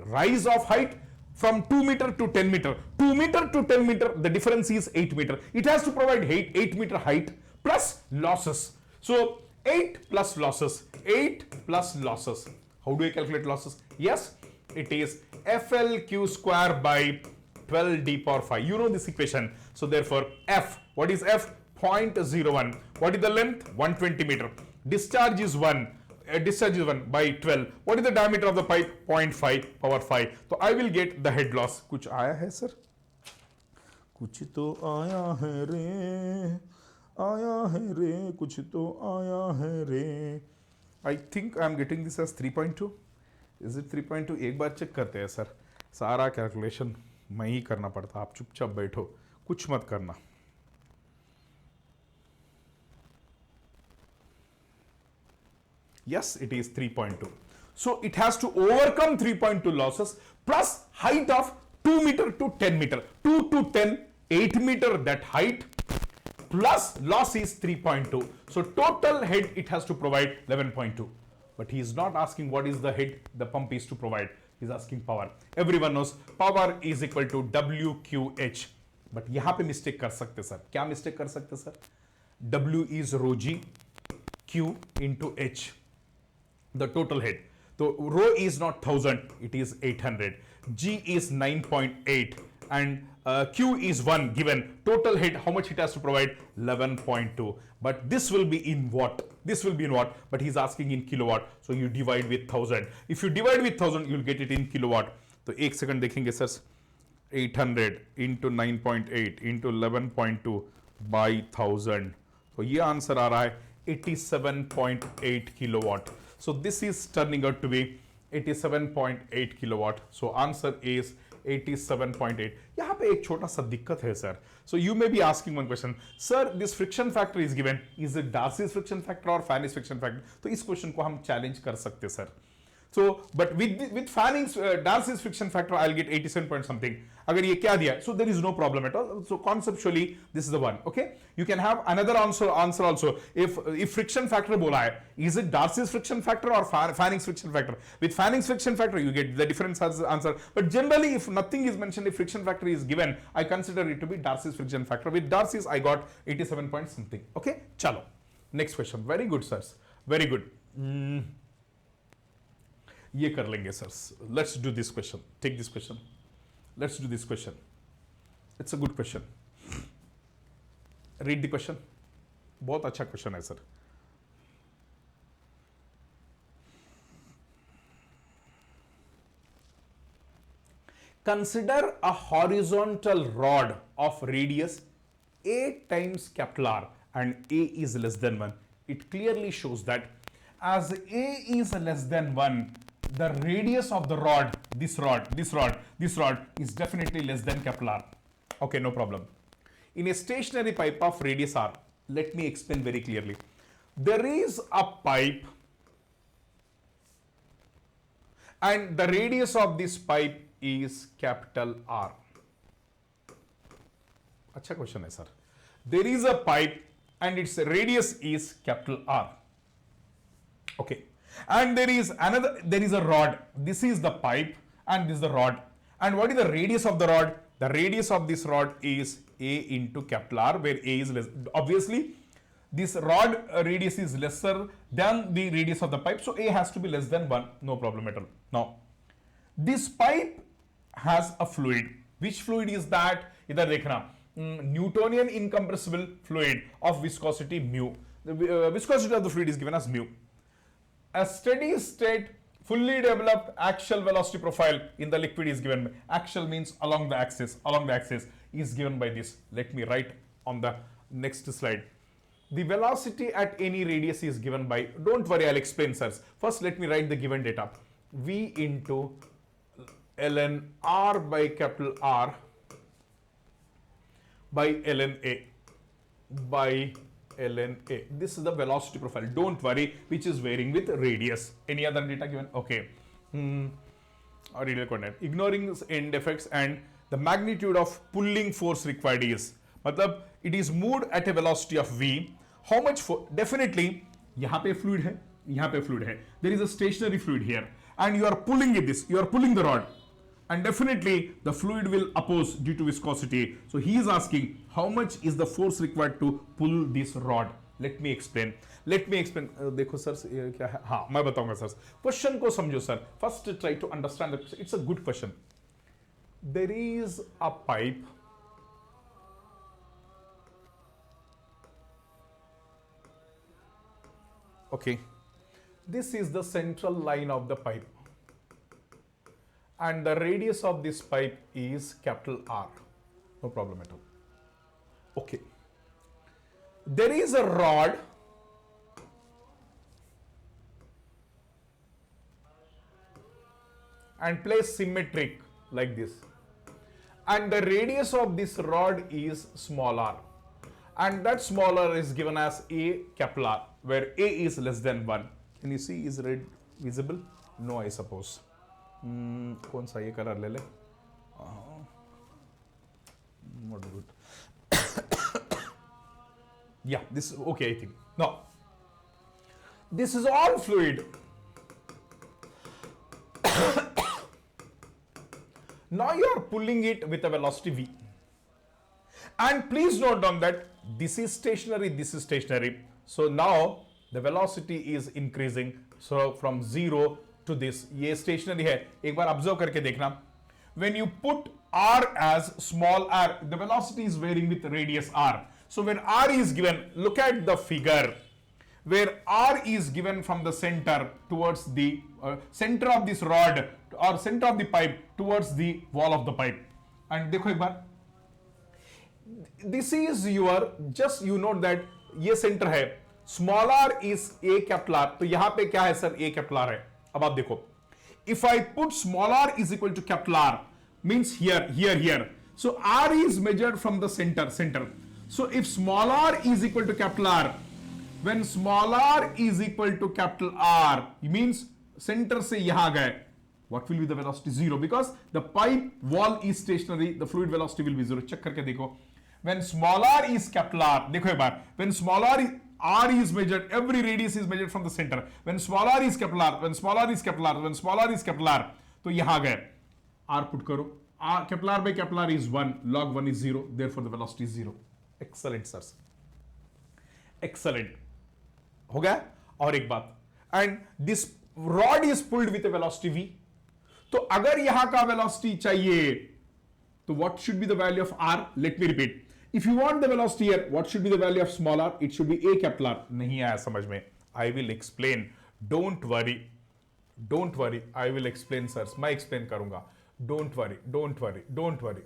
rise of height from 2 meter to 10 meter. 2 meter to 10 meter, the difference is 8 meter. It has to provide 8 meter height plus losses. So 8 plus losses, 8 plus losses. How do I calculate losses? Yes, it is FLQ square by 12 d power 5. You know this equation. So therefore F, what is F? 0.01. What is the length? 120 meter. Discharge is 1. Discharge is 1 by 12. What is the diameter of the pipe? 0.5 power 5. So I will get the head loss. कुछ आया है sir? कुछ तो आया है रे, कुछ तो आया है रे. I think I am getting this as 3.2. Is it 3.2? एक बार चेक करते हैं सर. सारा कैलकुलेशन मैं ही करना पड़ता. आप चुपचाप बैठो, कुछ मत करना. Yes, it is 3.2. So it has to overcome 3.2 losses plus height of 2 meter to 10 meter. 2 to 10, 8 meter that height plus loss is 3.2. So total head it has to provide 11.2. But he is not asking what is the head the pump is to provide. He is asking power. Everyone knows power is equal to WQH. But यहाँ पे mistake कर सकते sir. क्या mistake कर सकते sir? W is rho G, Q into H. The total head. So rho is not 1000, it is 800. G is 9.8 and Q is 1 given. Total head, how much it has to provide? 11.2. But this will be in watt. This will be in watt, but he's asking in kilowatt. So you divide with 1000. If you divide with 1000, you'll get it in kilowatt. So 1 second देखेंगे sir. 800 into 9.8 into 11.2 by 1000. So ये answer आ रहा है 87.8 kilowatt. So this is turning out to be 87.8 kilowatt. So answer is 87.8. यहाँ पे एक छोटा सा दिक्कत है sir. So you may be asking one question, sir, this friction factor is given. Is it Darcy's friction factor or Fanny's friction factor? तो इस question को हम चैलेंज कर सकते sir. So, but with Fanning's Darcy's friction factor, I'll get 87 point something. अगर ये क्या दिया, so there is no problem at all. So conceptually, this is the one. Okay, you can have another answer also. If friction factor बोला है, is it Darcy's friction factor or Fanning's friction factor? With Fanning's friction factor, you get the different answer. But generally, if nothing is mentioned, if friction factor is given, I consider it to be Darcy's friction factor. With Darcy's, I got 87 point something. Okay, chalo. Next question. Very good, sirs. Very good. ये कर लेंगे sir. Let's do this question. Take this question. Let's do this question. It's a good question. Read the question. बहुत अच्छा question है sir. Consider a horizontal rod of radius A times capital R and A is less than 1. It clearly shows that as A is less than 1, the radius of the rod, this rod is definitely less than capital R. Okay, no problem. In a stationary pipe of radius R, let me explain very clearly. There is a pipe and the radius of this pipe is capital R. अच्छा question है sir. There is a pipe and its radius is capital R. Okay. And there is a rod. This is the pipe and this is the rod. And what is the radius of the rod? The radius of this rod is A into capital R, where A is less. Obviously, This rod radius is lesser than the radius of the pipe, so A has to be less than 1, no problem at all. Now, this pipe has a fluid. Which fluid is that? इधर देखना, Newtonian incompressible fluid of viscosity mu. The viscosity of the fluid is given as mu. A steady state, fully developed axial velocity profile in the liquid is given. Axial means along the axis. Along the axis is given by this. Let me write on the next slide. The velocity at any radius is given by, don't worry, I'll explain, sirs. First, let me write the given data. V into ln R by capital R by ln A by ln A. This is the velocity profile. Don't worry, which is varying with radius. Any other data given? Okay. Or radial coordinate. Ignoring end effects and the magnitude of pulling force required is. मतलब it is moved at a velocity of v. How much force? Definitely, यहाँ पे fluid है, यहाँ पे fluid है. There is a stationary fluid here, and you are pulling it. You are pulling the rod. And definitely the fluid will oppose due to viscosity. So he is asking how much is the force required to pull this rod. Let me explain. देखो sir क्या है, हाँ मैं बताऊंगा sir. Question को समझो sir. First try to understand the question. It's a good question. There is a pipe. Okay. This is the central line of the pipe. And the radius of this pipe is capital R. No problem at all. Okay. There is a rod and placed symmetric like this. And the radius of this rod is small r. And that smaller is given as A capital R, where A is less than 1. Can you see, is red visible? No, I suppose. कौन सा ये colour ले ले? Not good. Yeah, this is okay, I think. Now, this is all fluid. Now you are pulling it with a velocity v. And please note down that this is stationary, this is stationary. So now the velocity is increasing. So from 0 to this, ये stationary है. एक बार observe करके देखना. When you put r as small r, the velocity is varying with radius r. So when r is given, look at the figure where r is given from the center towards the center of this rod or center of the pipe towards the wall of the pipe. And देखो एक बार, this is your, just you note that ये center है, small r is a capital R. तो यहाँ पे क्या है sir? a capital R है. अब आप देखो, if I put small r is equal to capital R, means here. So r is measured from the center. So if small r is equal to capital R, when small r is equal to capital R, it means center से यहाँ गए, what will be the velocity? 0, because the pipe wall is stationary, the fluid velocity will be 0. Check करके देखो. When small r is capital R, देखो एक बार, when small r is measured, every radius is measured from the center. When small r is capital R, when small r is capital R, when small r is capital R, तो यहाँ गए, r put करो, capital R by capital R is 1, log 1 is 0, therefore the velocity is 0. Excellent, sirs. Excellent. हो गया? और एक बात, and this rod is pulled with a velocity v. तो अगर यहाँ का velocity चाहिए, तो what should be the value of r? Let me repeat. If you want the velocity here, what should be the value of small r? It should be a capital R. नहीं आया समझ में? I will explain. Don't worry. I will explain, sirs. मैं explain करूँगा. Don't worry.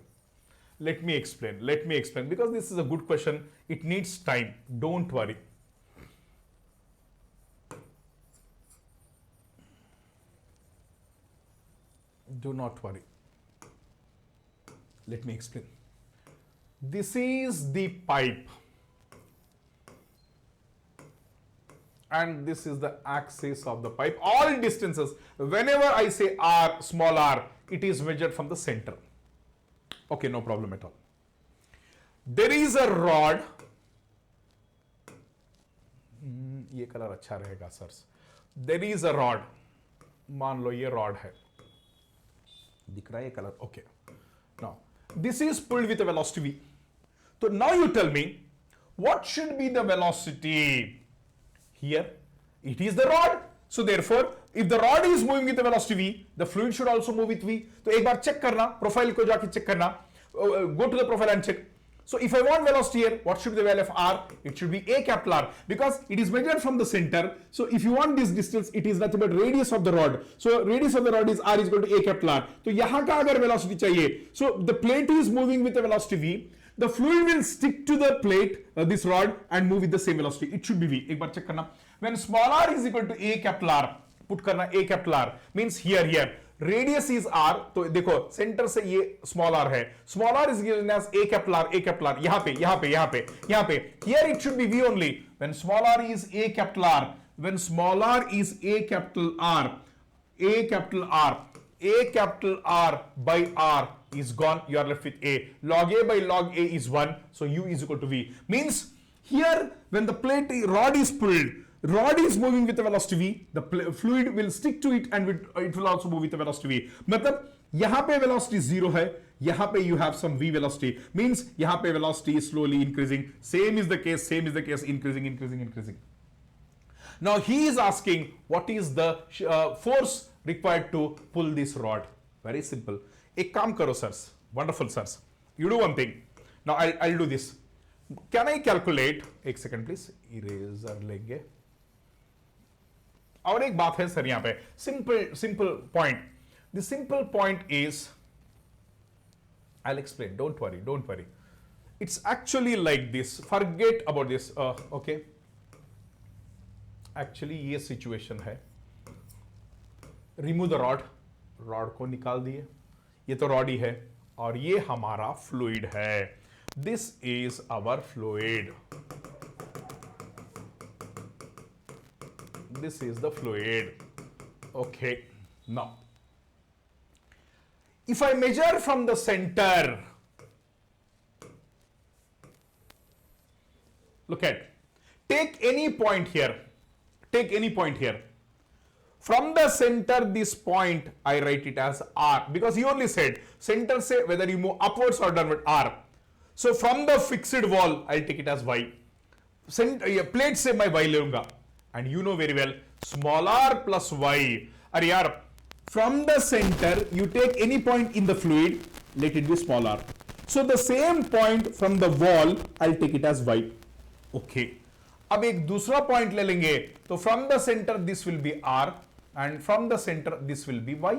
Let me explain because this is a good question. It needs time. Don't worry. Do not worry. Let me explain. This is the pipe. And this is the axis of the pipe. All distances, whenever I say r, small r, it is measured from the center. Okay, no problem at all. There is a rod. ये colour अच्छा रहेगा sir. There is a rod. मान लो ये rod है. दिख रहा है ये colour? Okay. Now, this is pulled with a velocity v. So now you tell me, what should be the velocity? Here, it is the rod. So therefore, if the rod is moving with the velocity v, the fluid should also move with v. तो एक बार check करना, profile को जाके check करना, go to the profile and check. So if I want velocity here, what should be the value of r? It should be a capital R, because it is measured from the center. So if you want this distance, it is nothing but radius of the rod. So radius of the rod is r is equal to a capital R. तो यहाँ का अगर velocity चाहिए, so the plate is moving with the velocity v. The fluid will stick to the plate, this rod, and move with the same velocity. It should be v. एक बार check करना. When small r is equal to a capital R, put करना a capital R, means here. Radius is r, तो देखो centre से ये small r है. Small r is given as a capital R, यहाँ पे. Here it should be v only. When small r is a capital R, when small r is a capital R, a capital R by r is gone. You are left with a. Log a by log a is 1, so u is equal to v. Means here when the plate rod is pulled, rod is moving with the velocity v, the fluid will stick to it and it will also move with the velocity v. मतलब यहाँ पे velocity 0 है, यहाँ पे you have some v velocity, means यहाँ पे velocity is slowly increasing. Same is the case, increasing. Now he is asking what is the force required to pull this rod. Very simple. एक काम करो sirs, wonderful sirs. You do one thing. Now I'll do this. Can I calculate? एक second please. Eraser लेंगे. और एक बात है sir यहाँ पे. Simple point. The simple point is, I'll explain. Don't worry. It's actually like this. Forget about this. Okay. Actually ये situation है. Remove the rod. Rod को निकाल दिए. ये तो रॉड ही है और ये हमारा फ्लूइड है. This is our fluid. This is the fluid. Okay. Now, if I measure from the center, look at, take any point here. From the center, this point, I write it as R, because he only said center say whether you move upwards or downward, R. So from the fixed wall, I'll take it as Y. Plate से मैं Y लूंगा, and you know very well, small r plus Y. अरे यार, from the center, you take any point in the fluid, let it be small r. So the same point from the wall, I'll take it as Y. Okay. अब एक दूसरा point ले लेंगे, तो from the center, this will be R, and from the center, this will be Y.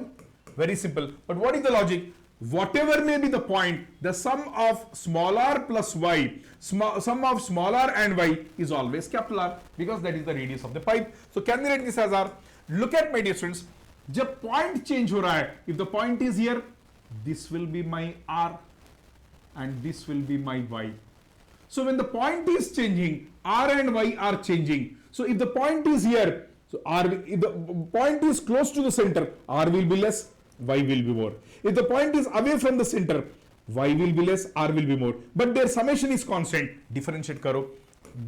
Very simple. But what is the logic? Whatever may be the point, the sum of small r plus y, sum of small r and y is always capital R, because that is the radius of the pipe. So can we write this as R? Look at my dear students, जब point change हो रहा है, if the point is here, this will be my R and this will be my Y. So when the point is changing, R and Y are changing. So if the point is here, so if the point is close to the center, R will be less, Y will be more. If the point is away from the center, Y will be less, R will be more. But their summation is constant. Differentiate karo.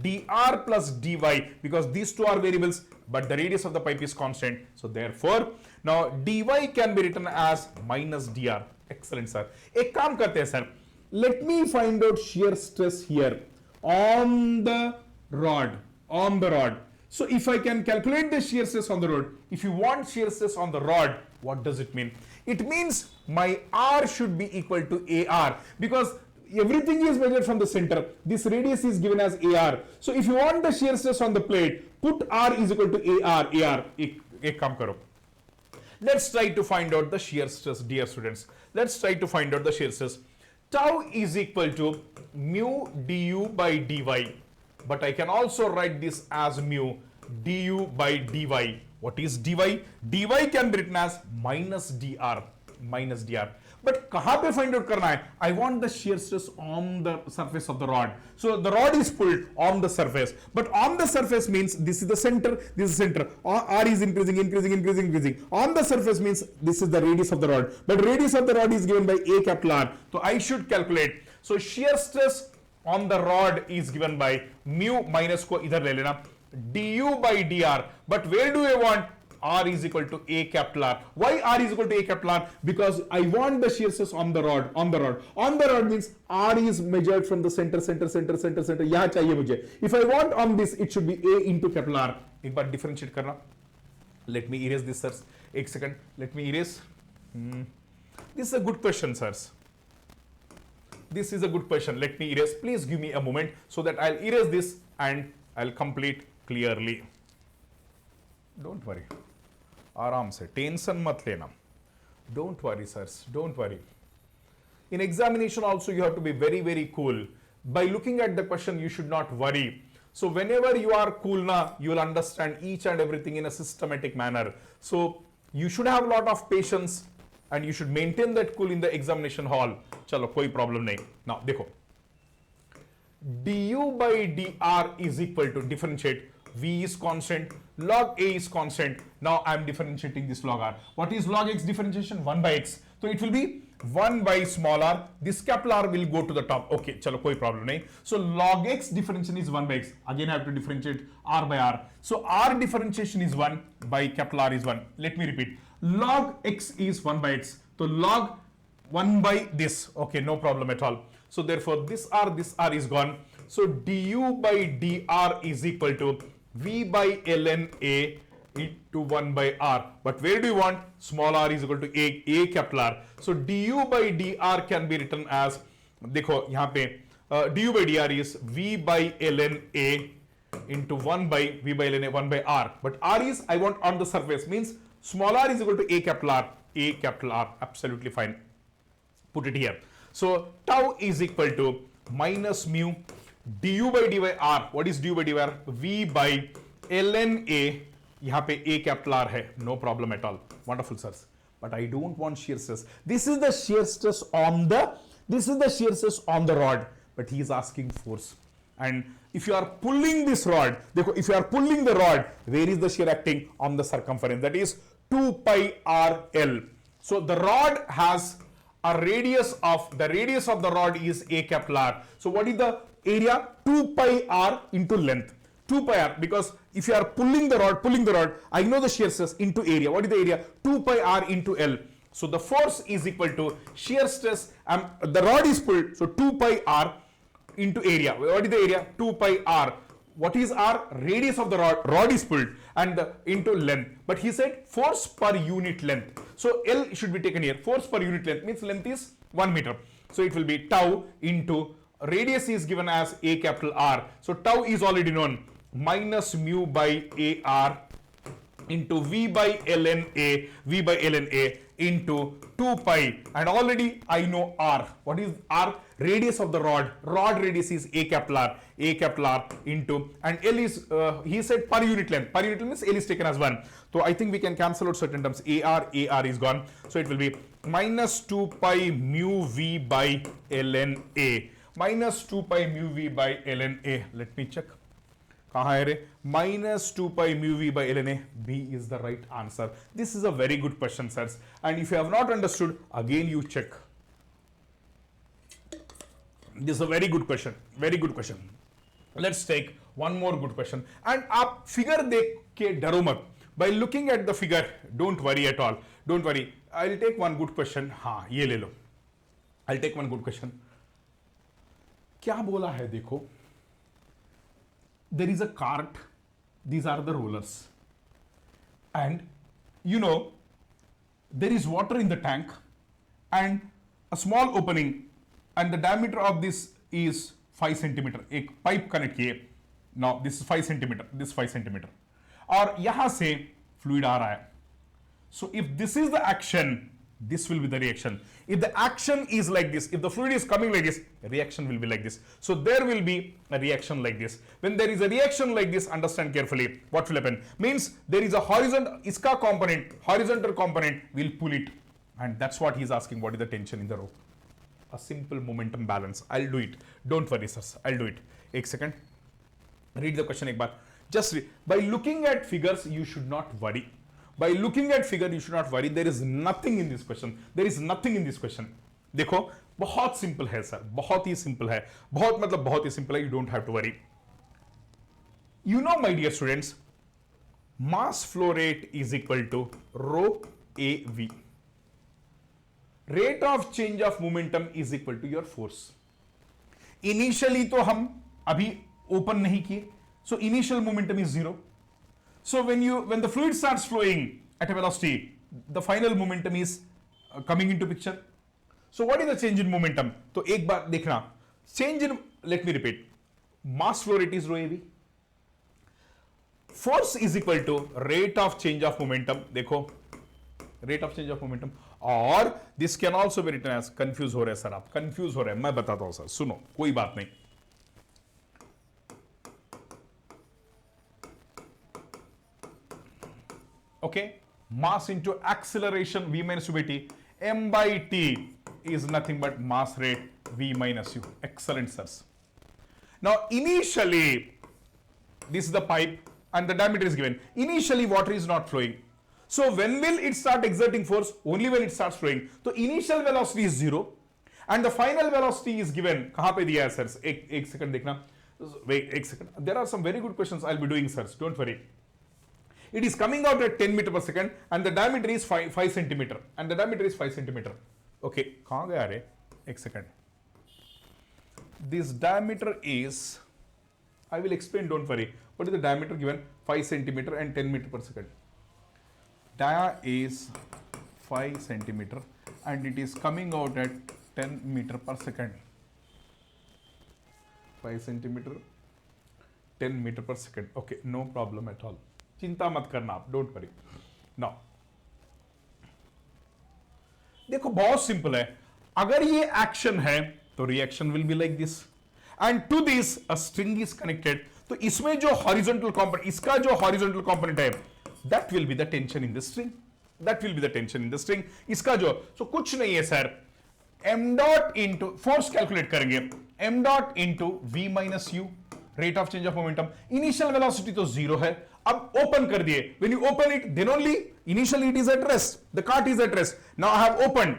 dr plus dy, because these two are variables, but the radius of the pipe is constant. So therefore, now dy can be written as minus dr. Excellent, sir. एक काम करते हैं, sir. Let me find out shear stress here on the rod. So if I can calculate the shear stress on the rod, if you want shear stress on the rod, what does it mean? It means my R should be equal to AR, because everything is measured from the center. This radius is given as AR. So if you want the shear stress on the plate, put R is equal to AR. Ek kaam karo. Let's try to find out the shear stress, dear students. Let's try to find out the shear stress. Tau is equal to mu du by dy. But I can also write this as mu du by dy. What is dy? dy can be written as minus dr. But कहाँ पे find out करना है? I want the shear stress on the surface of the rod. So the rod is pulled on the surface. But on the surface means this is the center, this is the center. R is increasing. On the surface means this is the radius of the rod. But radius of the rod is given by A capital R. So I should calculate. So shear stress on the rod is given by mu minus को इधर ले लेना du by dr. But where do I want R is equal to A capital R. Why R is equal to A capital R? Because I want the shear stress on the rod. On the rod means R is measured from the center. यहाँ चाहिए मुझे. If I want on this, it should be A into capital R. एक बार differentiate करना. Let me erase this, sirs. एक second. Let me erase. This is a good question, sirs. This is a good question. Let me erase. Please give me a moment so that I'll erase this and I'll complete clearly. Don't worry. आराम से. Tension मत लेना. Don't worry, sirs. Don't worry. In examination also you have to be very, very cool. By looking at the question, you should not worry. So whenever you are cool now, you will understand each and everything in a systematic manner. So you should have a lot of patience and you should maintain that cool in the examination hall. चलो कोई problem नहीं. Now देखो. du by dr is equal to differentiate. V is constant, log A is constant. Now I am differentiating this log R. What is log X differentiation? 1 by X. So it will be 1 by small r. This capital R will go to the top. Okay, chalo koi problem nahi. So log X differentiation is 1 by X. Again I have to differentiate R by R. So R differentiation is 1 by capital R is 1. Let me repeat. Log X is 1 by X. So log 1 by this. Okay, no problem at all. So therefore this R is gone. So du by dr is equal to V by ln A into 1 by R. But where do you want? Small r is equal to A capital R. So du by dr can be written as, देखो यहाँ पे du by dr is V by ln A into 1 by V by ln A 1 by R. But R is I want on the surface, means small r is equal to A capital R. Absolutely fine. Put it here. So tau is equal to minus mu du by dy r. What is du by dy r? V by ln A. यहाँ पे A capital R है. No problem at all. Wonderful, sirs. But I don't want shear stress. This is the shear stress on the rod. But he is asking force. And if you are pulling this rod, if you are pulling the rod, where is the shear acting? On the circumference. That is 2 pi r L. So the rod has a radius of the rod is A capital R. So what is the area? 2 pi r into length. 2 pi r, because if you are pulling the rod, I know the shear stress into area. What is the area? 2 pi r into L. So the force is equal to shear stress. The rod is pulled, so 2 pi r into area. What is the area? 2 pi r. What is r? Radius of the rod is pulled, and into length. But he said force per unit length. So L should be taken here. Force per unit length means length is 1 meter. So it will be tau into radius is given as A capital R. So tau is already known. Minus mu by AR into V by ln A into 2 pi, and already I know R. What is R? Radius of the rod. Rod radius is A capital R into, and L is he said per unit length. Per unit length means L is taken as 1. So I think we can cancel out certain terms. AR is gone. So it will be minus 2 pi mu V by ln A. Minus 2 pi mu V by ln A. Let me check. कहाँ है रे? Minus 2 pi mu V by ln A. B is the right answer. This is a very good question, sirs. And if you have not understood, again you check. This is a very good question. Very good question. Let's take one more good question. And आप figure देख के डरो मत. By looking at the figure, don't worry at all. Don't worry. I'll take one good question. हाँ, ये ले लो. I'll take one good question. क्या बोला है देखो? There is a cart. These are the rollers. And you know, there is water in the tank and a small opening, and the diameter of this is 5 centimeter. एक pipe connect किए. Now this is 5 centimeter. This 5 centimeter. और यहाँ से fluid आ रहा है. So if this is the action, this will be the reaction. If the action is like this, if the fluid is coming like this, reaction will be like this. So there will be a reaction like this. When there is a reaction like this, understand carefully what will happen. Means there is a horizontal component will pull it, and that's what he's asking. What is the tension in the rope? A simple momentum balance. I'll do it. Don't worry, sirs. I'll do it. एक second. Read the question एक बार. Just read. By looking at figures, you should not worry. By looking at figure, you should not worry. There is nothing in this question. There is nothing in this question. देखो, बहुत simple है sir. बहुत ही simple है. बहुत मतलब बहुत ही simple है. You don't have to worry. You know, my dear students, mass flow rate is equal to rho AV. Rate of change of momentum is equal to your force. Initially तो हम अभी open नहीं किए, so initial momentum is 0. So when the fluid starts flowing at a velocity, the final momentum is coming into picture. So what is the change in momentum? तो एक बार देखना, change in, let me repeat, mass flow rate is rho AV. Force is equal to rate of change of momentum. देखो, rate of change of momentum. और this can also be written as, confuse हो रहे sir आप, confuse हो रहे हैं, मैं बताता हूं सर, सुनो, कोई बात नहीं. Okay, mass into acceleration v minus u by t, m by t is nothing but mass rate v minus u. Excellent, sirs. Now initially this is the pipe and the diameter is given. Initially water is not flowing. So when will it start exerting force? Only when it starts flowing. So initial velocity is 0 and the final velocity is given. कहाँ पे दिया है sirs? एक second देखना. Wait, एक second. There are some very good questions I'll be doing, sirs. Don't worry. It is coming out at 10 meter per second and the diameter is 5 centimeter. And the diameter is 5 centimeter. Okay, कहाँ गया रे? एक second. This diameter is, I will explain, don't worry. What is the diameter given? 5 centimeter and 10 meter per second. Dia is 5 centimeter and it is coming out at 10 meter per second. 5 centimeter, 10 meter per second. Okay, no problem at all. चिंता मत करना आप, don't worry. Now, देखो बहुत simple है. अगर ये action है तो reaction will be like this and to this a string is connected. तो इसमें जो हॉरिजॉन्टल कंपोनेंट, इसका जो हॉरिजॉन्टल कंपोनेंट है, that will be the tension in the string. That will be the tension in the string. इसका जो so कुछ नहीं है sir, m dot into force calculate करेंगे, m dot into v minus u, rate of change of momentum. Initial velocity तो zero है, अब open कर दिए. When you open it then only, initially it is at rest, the cart is at rest. Now I have opened,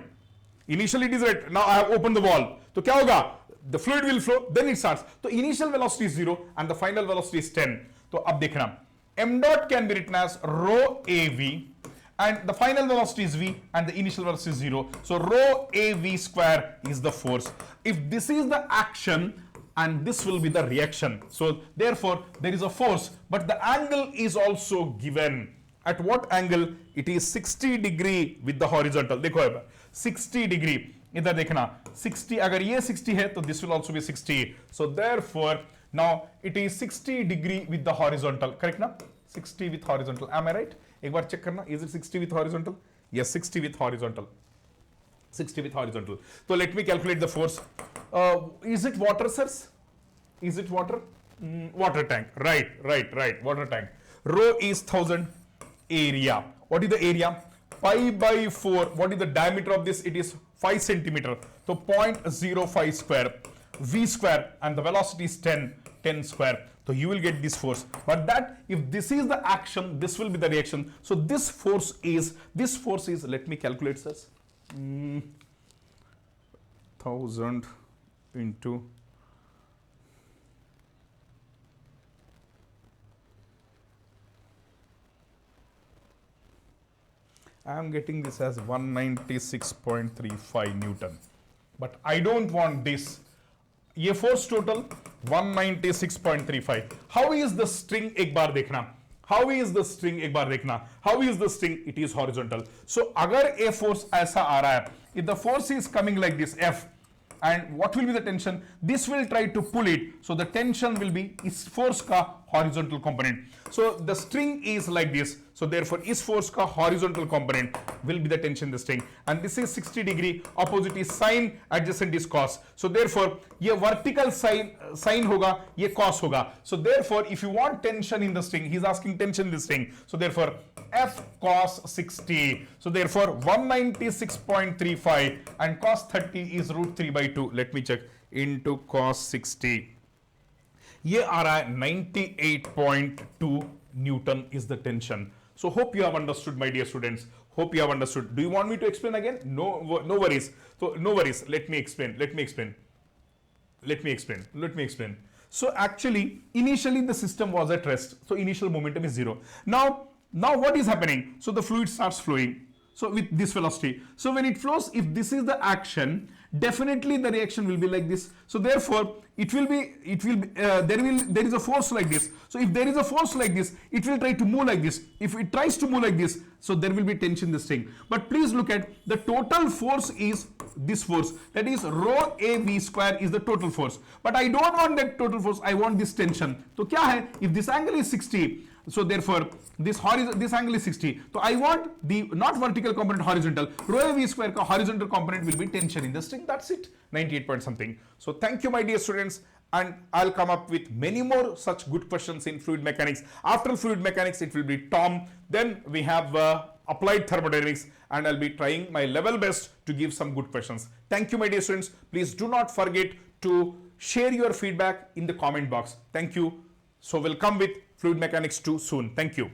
initially it is at, now I have open the wall. तो क्या होगा? The fluid will flow, then it starts. So initial velocity is 0 and the final velocity is 10. तो अब देखना, m dot can be written as rho AV and the final velocity is v and the initial velocity is 0. So rho AV square is the force. If this is the action and this will be the reaction, so therefore there is a force, but the angle is also given. At what angle? It is 60 degree with the horizontal. देखो 60 degree. इधर देखना 60, अगर ये 60 है तो this will also be 60. So therefore now it is 60 degree with the horizontal. Correct ना? 60 with horizontal. Am I right? एक बार check करना. Is it 60 with horizontal? Yes, 60 with horizontal. 60 with horizontal. So let me calculate the force. Is it water, sirs? Is it water? Water tank. Right. Water tank. Rho is 1000. Area. What is the area? Pi by 4. What is the diameter of this? It is 5 centimeter. So 0.05 square. V square and the velocity is 10 square. So you will get this force. But that, if this is the action, this will be the reaction. So this force is, let me calculate this. 1000 into I am getting this as 196.35 Newton. But I don't want this. ये force total 196.35. How is the string? एक बार देखना. How is the string? एक बार देखना. How is the string? It is horizontal. So अगर a force ऐसा आ रहा है, if the force is coming like this, F, and what will be the tension? This will try to pull it. So the tension will be इस force का horizontal component. So the string is like this. So therefore इस force का horizontal component will be the tension in the string. And this is 60 degree. Opposite is sine, adjacent is cos. So therefore ये vertical sine होगा, ये cos होगा. So therefore if you want tension in the string, he is asking tension in the string. So therefore F cos 60. So therefore 196.35 and cos 30 is root 3 by 2. Let me check. Into cos 60. ये आ रहा है 98.2 Newton is the tension. So hope you have understood, my dear students. Hope you have understood. Do you want me to explain again? No worries. So no worries. Let me explain. So actually, initially the system was at rest. So initial momentum is 0. Now what is happening? So the fluid starts flowing. So with this velocity. So when it flows, if this is the action, definitely the reaction will be like this. So therefore, there is a force like this. So if there is a force like this, it will try to move like this. If it tries to move like this, so there will be tension in this thing. But please look at the total force is this force. That is rho a v square is the total force. But I don't want that total force. I want this tension. So क्या है? If this angle is 60, so therefore this angle is 60. So I want the not vertical component, horizontal. Rho a v square ka horizontal component will be tension in the string. That's it. 98 point something. So thank you, my dear students, and I'll come up with many more such good questions in fluid mechanics. After fluid mechanics, it will be Tom. Then we have applied thermodynamics, and I'll be trying my level best to give some good questions. Thank you, my dear students. Please do not forget to share your feedback in the comment box. Thank you. So we'll come with fluid mechanics 2 soon. Thank you.